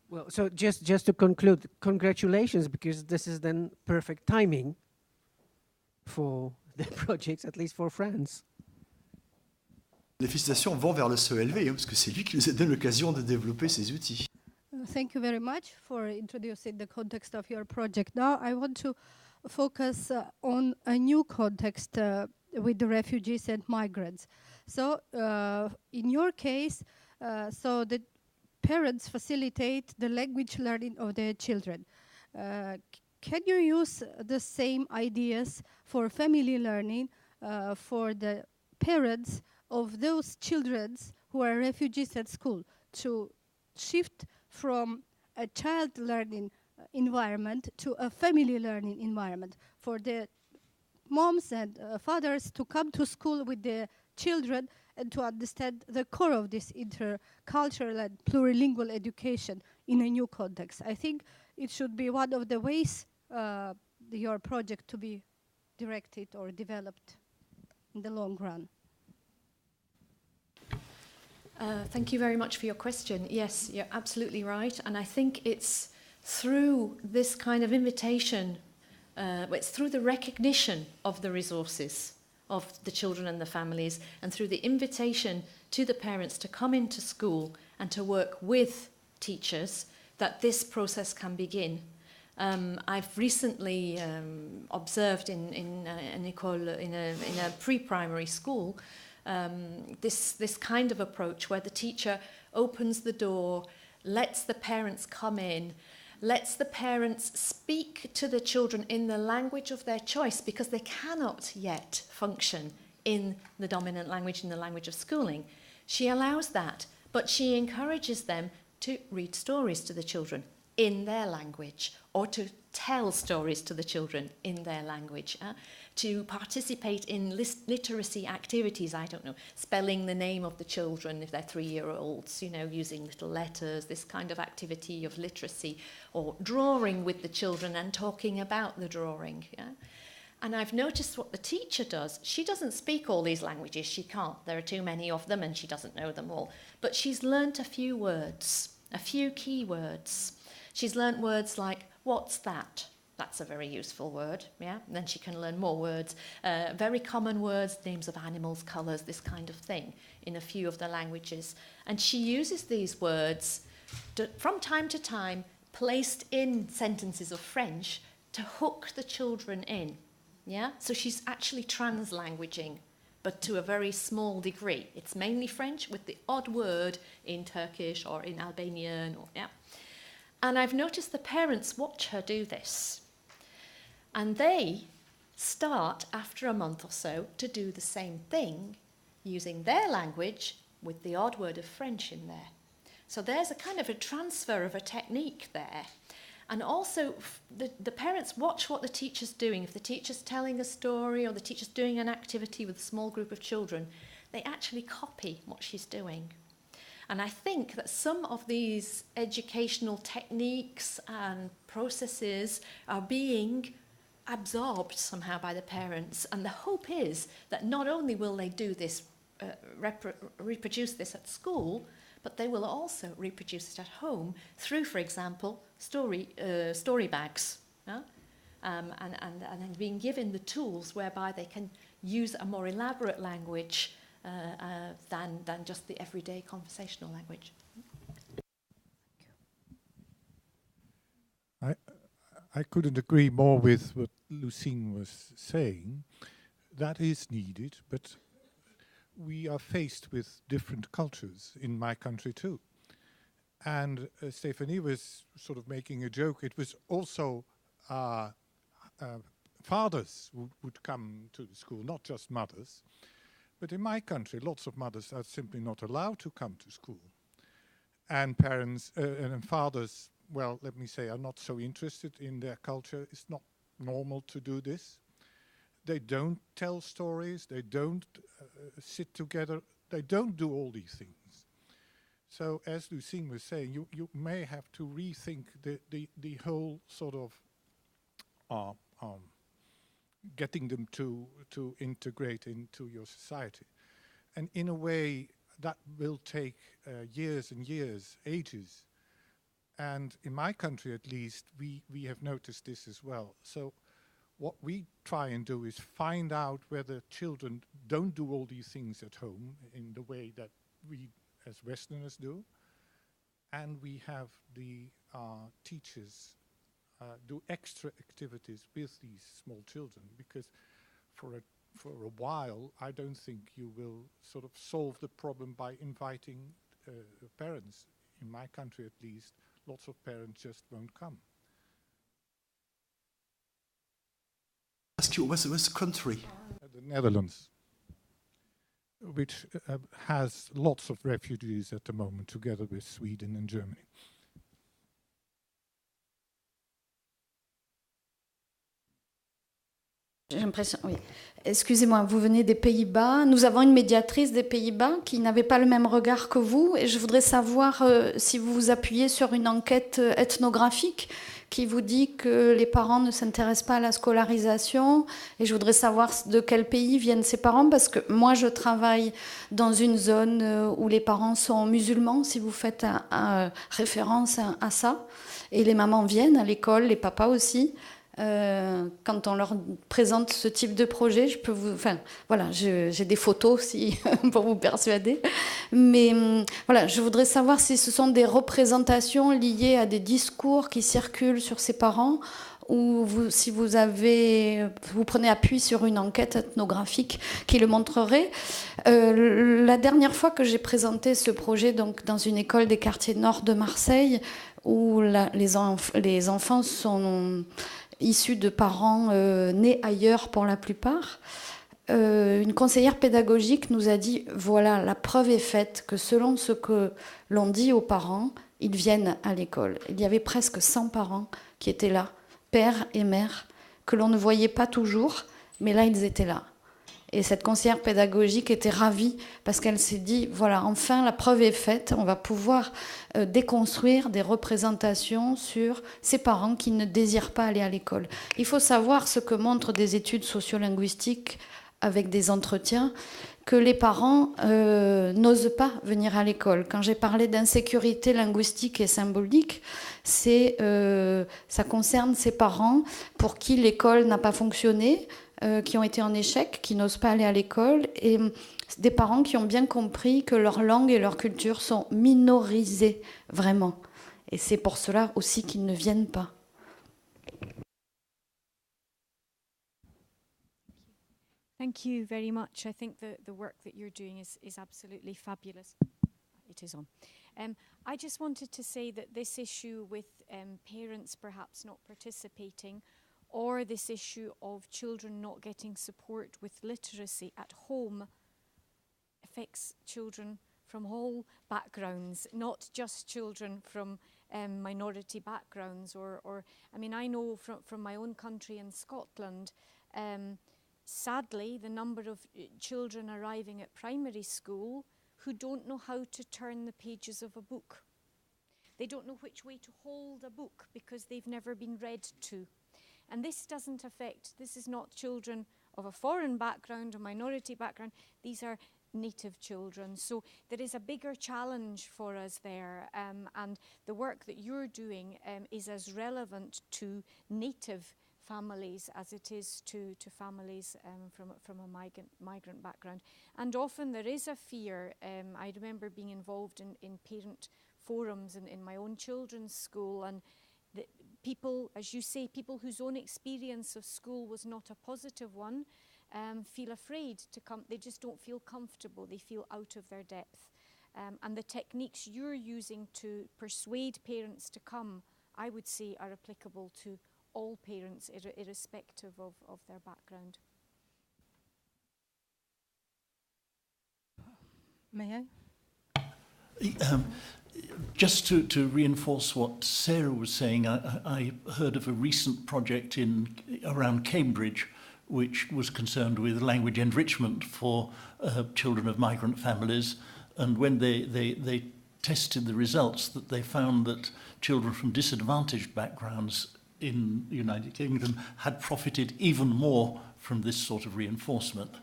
Well, so just to conclude, congratulations, because this is then perfect timing for the projects, at least for France. Les félicitations vont vers le CELV, parce que c'est lui qui nous donne l'occasion de développer ces outils. Thank you very much for introducing the context of your project. Now I want to focus on a new context with the refugees and migrants. So in your case, so the parents facilitate the language learning of their children. Can you use the same ideas for family learning for the parents of those children who are refugees at school, to shift from a child learning environment to a family learning environment, for the moms and fathers to come to school with their children and to understand the core of this intercultural and plurilingual education in a new context? I think it should be one of the ways your project to be directed or developed in the long run. Thank you very much for your question. Yes, you're absolutely right. And I think it's through this kind of invitation, it's through the recognition of the resources of the children and the families, and through the invitation to the parents to come into school and to work with teachers, that this process can begin. I've recently observed in an école, in a pre-primary school, this kind of approach where the teacher opens the door, lets the parents come in, lets the parents speak to the children in the language of their choice, because they cannot yet function in the dominant language, in the language of schooling. She allows that, but she encourages them to read stories to the children in their language, or to tell stories to the children in their language, to participate in literacy activities, I don't know, spelling the name of the children if they're 3-year-olds, you know, using little letters, this kind of activity of literacy, or drawing with the children and talking about the drawing. Yeah? And I've noticed what the teacher does. She doesn't speak all these languages, she can't. There are too many of them and she doesn't know them all. But she's learnt a few words, a few key words. She's learnt words like, what's that? That's a very useful word, yeah? And then she can learn more words, very common words, names of animals, colours, this kind of thing, in a few of the languages. And she uses these words from time to time, placed in sentences of French, to hook the children in, yeah? So she's actually translanguaging, but to a very small degree. It's mainly French with the odd word in Turkish or in Albanian, or, yeah? And I've noticed the parents watch her do this. And they start, after a month or so, to do the same thing, using their language with the odd word of French in there. So there's a kind of a transfer of a technique there. And also, the parents watch what the teacher's doing. If the teacher's telling a story or the teacher's doing an activity with a small group of children, they actually copy what she's doing. And I think that some of these educational techniques and processes are being absorbed somehow by the parents. And the hope is that not only will they do this, reproduce this at school, but they will also reproduce it at home through, for example, story bags, and being given the tools whereby they can use a more elaborate language than just the everyday conversational language. I couldn't agree more with what Lucine was saying. That is needed, but we are faced with different cultures in my country too. And Stephanie was sort of making a joke. It was also fathers who would come to the school, not just mothers. But in my country, lots of mothers are simply not allowed to come to school. And parents and fathers, well, let me say, are not so interested in their culture. It's not normal to do this. They don't tell stories. They don't sit together. They don't do all these things. So as Lucine was saying, you may have to rethink the whole sort of getting them to integrate into your society. And in a way, that will take years and years, ages. And in my country, at least, we have noticed this as well. So what we try and do is find out whether children don't do all these things at home in the way that we as Westerners do. And we have the teachers do extra activities with these small children, because for a while, I don't think you will sort of solve the problem by inviting parents. In my country, at least, lots of parents just won't come. Ask you, what's the country? The Netherlands, which has lots of refugees at the moment, together with Sweden and Germany. J'ai l'impression, oui. Excusez-moi, vous venez des Pays-Bas. Nous avons une médiatrice des Pays-Bas qui n'avait pas le même regard que vous. Et je voudrais savoir si vous vous appuyez sur une enquête ethnographique qui vous dit que les parents ne s'intéressent pas à la scolarisation. Et je voudrais savoir de quel pays viennent ces parents, parce que moi, je travaille dans une zone où les parents sont musulmans, si vous faites référence à ça. Et les mamans viennent à l'école, les papas aussi. Quand on leur présente ce type de projet, je peux vous, enfin, voilà, j'ai des photos aussi pour vous persuader. Mais voilà, je voudrais savoir si ce sont des représentations liées à des discours qui circulent sur ces parents, ou si vous prenez appui sur une enquête ethnographique qui le montrerait. La dernière fois que j'ai présenté ce projet, donc dans une école des quartiers nord de Marseille, où les enfants sont issus de parents nés ailleurs pour la plupart, une conseillère pédagogique nous a dit, voilà, la preuve est faite que selon ce que l'on dit aux parents, ils viennent à l'école. Il y avait presque 100 parents qui étaient là, père et mère, que l'on ne voyait pas toujours, mais là, ils étaient là. Et cette conseillère pédagogique était ravie parce qu'elle s'est dit, voilà, enfin, la preuve est faite, on va pouvoir déconstruire des représentations sur ces parents qui ne désirent pas aller à l'école. Il faut savoir ce que montrent des études sociolinguistiques avec des entretiens, que les parents n'osent pas venir à l'école. Quand j'ai parlé d'insécurité linguistique et symbolique, ça concerne ces parents pour qui l'école n'a pas fonctionné, qui ont été en échec, qui n'osent pas aller à l'école, et des parents qui ont bien compris que leur langue et leur culture sont minorisées, vraiment. Et c'est pour cela aussi qu'ils ne viennent pas. Thank you very much. I think the work that you're doing is absolutely fabulous. It is on. I just wanted to say that this issue with parents perhaps not participating, or this issue of children not getting support with literacy at home, affects children from all backgrounds, not just children from minority backgrounds. I mean, I know from my own country in Scotland, sadly, the number of children arriving at primary school who don't know how to turn the pages of a book. They don't know which way to hold a book because they've never been read to. And this doesn't affect, this is not children of a foreign background, a minority background. These are native children. So there is a bigger challenge for us there, and the work that you're doing is as relevant to native families as it is to families from a migrant background. And often there is a fear. I remember being involved in parent forums in my own children's school, and the people, as you say, people whose own experience of school was not a positive one, feel afraid to come. They just don't feel comfortable. They feel out of their depth. And the techniques you're using to persuade parents to come, I would say, are applicable to all parents, irrespective of their background. May I? Just to reinforce what Sarah was saying, I heard of a recent project around Cambridge which was concerned with language enrichment for children of migrant families. And when they tested the results, that they found that children from disadvantaged backgrounds in the United Kingdom had profited even more from this sort of reinforcement.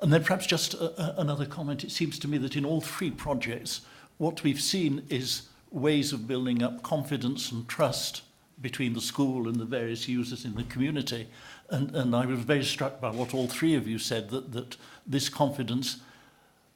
And then perhaps just another comment. It seems to me that in all three projects, what we've seen is ways of building up confidence and trust between the school and the various users in the community. And I was very struck by what all three of you said, that this confidence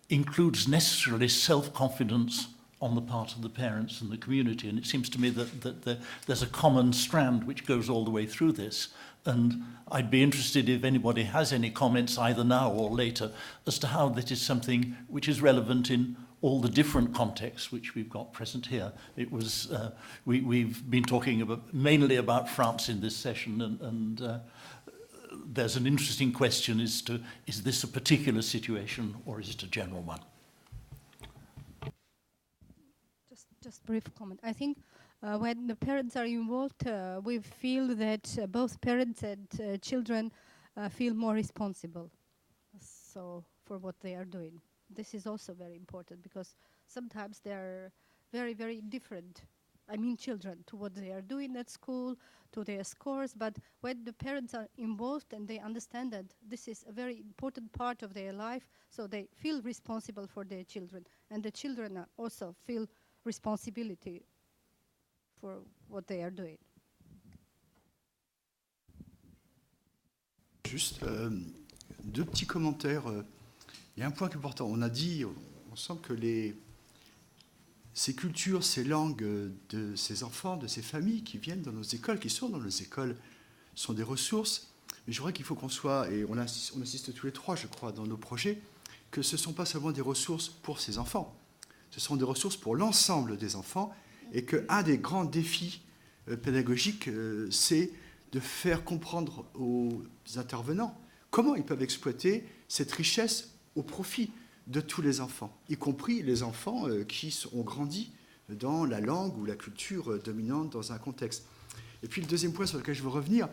includes necessarily self-confidence on the part of the parents and the community. And it seems to me that there's a common strand which goes all the way through this. And I'd be interested if anybody has any comments either now or later as to how that is something which is relevant in all the different contexts which we've got present here. It was we've been talking mainly about France in this session, and there's an interesting question as to, is this a particular situation or is it a general one? Just brief comment. I think when the parents are involved, we feel that both parents and children feel more responsible for what they are doing. This is also very important because sometimes they are very, very different. I mean children, to what they are doing at school, to their scores, but when the parents are involved and they understand that this is a very important part of their life, so they feel responsible for their children, and the children also feel responsibility for what they are doing. Juste deux petits commentaires. Il y a un point qui est important. On a dit, on sent que ces cultures, ces langues de ces enfants, de ces familles qui viennent dans nos écoles, qui sont dans nos écoles, sont des ressources. Mais je crois qu'il faut qu'on soit, et on assiste tous les trois, je crois, dans nos projets, que ce ne sont pas seulement des ressources pour ces enfants. Ce sont des ressources pour l'ensemble des enfants, et qu'un des grands défis pédagogiques, c'est de faire comprendre aux intervenants comment ils peuvent exploiter cette richesse au profit de tous les enfants, y compris les enfants qui ont grandi dans la langue ou la culture dominante dans un contexte. Et puis le deuxième point sur lequel je veux revenir,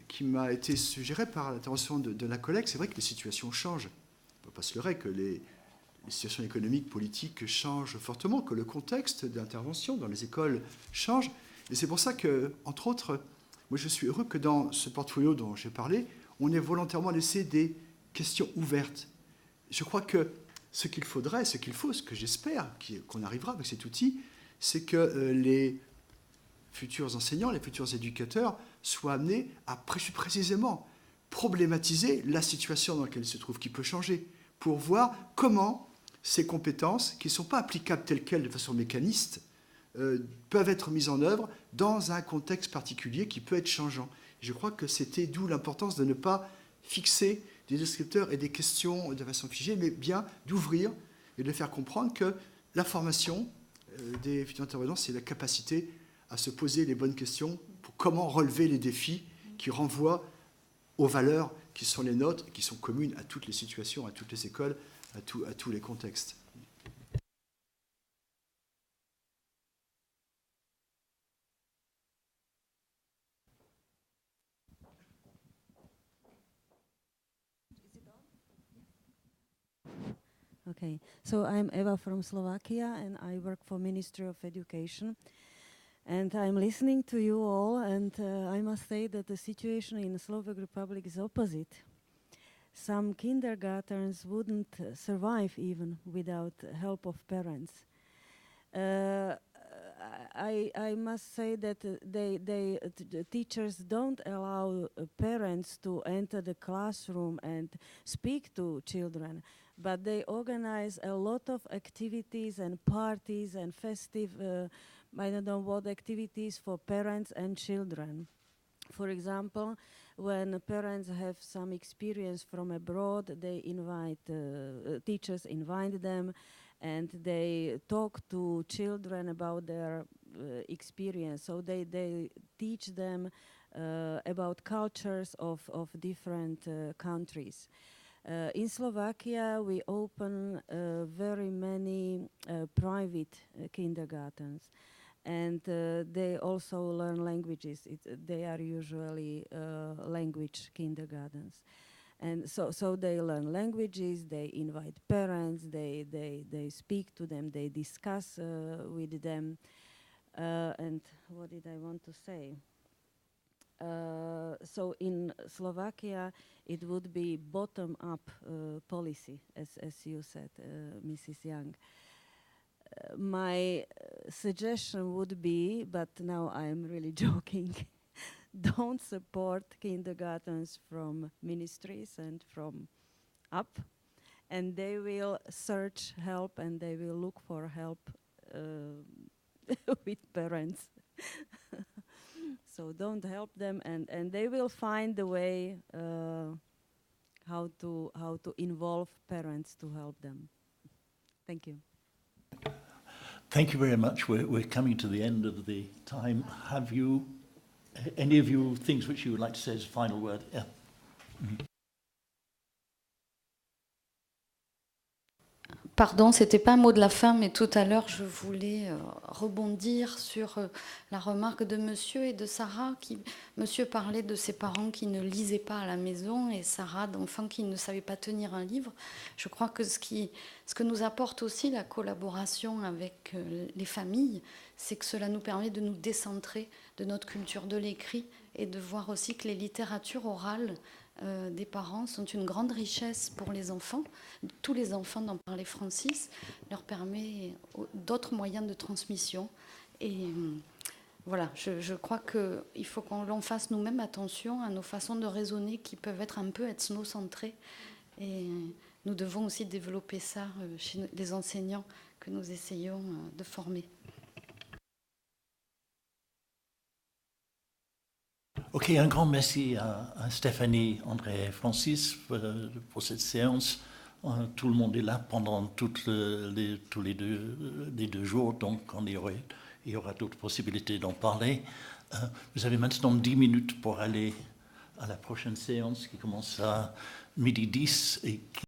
qui m'a été suggéré par l'intervention de la collègue, c'est vrai que les situations changent. On ne peut pas se leurrer que les situations économiques, politiques changent fortement, que le contexte d'intervention dans les écoles change. Et c'est pour ça que, entre autres, moi je suis heureux que dans ce portfolio dont j'ai parlé, on ait volontairement laissé des questions ouvertes. Je crois que ce qu'il faudrait, ce que j'espère qu'on arrivera avec cet outil, c'est que les futurs enseignants, les futurs éducateurs soient amenés à précisément problématiser la situation dans laquelle ils se trouvent, qui peut changer, pour voir comment ces compétences, qui ne sont pas applicables telles quelles de façon mécaniste, peuvent être mises en œuvre dans un contexte particulier qui peut être changeant. Je crois que c'était d'où l'importance de ne pas fixer des descripteurs et des questions de façon figée, mais bien d'ouvrir et de faire comprendre que la formation des futurs intervenants, c'est la capacité à se poser les bonnes questions pour comment relever les défis qui renvoient aux valeurs qui sont les nôtres et qui sont communes à toutes les situations, à toutes les écoles, à tous les contextes. Okay, so I'm Eva from Slovakia and I work for Ministry of Education. And I'm listening to you all, and I must say that the situation in the Slovak Republic is opposite. Some kindergartens wouldn't survive even without help of parents. I must say that the teachers don't allow parents to enter the classroom and speak to children, but they organize a lot of activities and parties and festive, I don't know what activities for parents and children. For example, when parents have some experience from abroad, they invite, teachers invite them, and they talk to children about their experience. So they teach them about cultures of different countries. In Slovakia, we open very many private kindergartens. And they also learn languages. They are usually language kindergartens. And so they learn languages, they invite parents, they speak to them, they discuss with them. And what did I want to say? So in Slovakia, it would be bottom-up policy, as you said, Mrs. Young. My suggestion would be, but now I'm really joking, don't support kindergartens from ministries and from up, and they will search help and they will look for help with parents. So don't help them, and they will find the way how to involve parents to help them. Thank you. Thank you very much. We're coming to the end of the time. Have you, any of you, things which you would like to say as a final word? Yeah. Mm-hmm. Pardon, c'était pas un mot de la fin, mais tout à l'heure, je voulais rebondir sur la remarque de Monsieur et de Sarah. Monsieur parlait de ses parents qui ne lisaient pas à la maison et Sarah d'enfants qui ne savaient pas tenir un livre. Je crois que ce que nous apporte aussi la collaboration avec les familles, c'est que cela nous permet de nous décentrer de notre culture de l'écrit et de voir aussi que les littératures orales des parents sont une grande richesse pour les enfants. Tous les enfants d'en parler Francis leur permet d'autres moyens de transmission. Et voilà, je crois qu'il faut qu'on fasse nous-mêmes attention à nos façons de raisonner qui peuvent être un peu ethnocentrées. Et nous devons aussi développer ça chez les enseignants que nous essayons de former. Ok, un grand merci à Stéphanie, André et Francis pour cette séance. Tout le monde est là pendant tous les deux jours, donc il y aura d'autres possibilités d'en parler. Vous avez maintenant 10 minutes pour aller à la prochaine séance qui commence à 12h10 et qui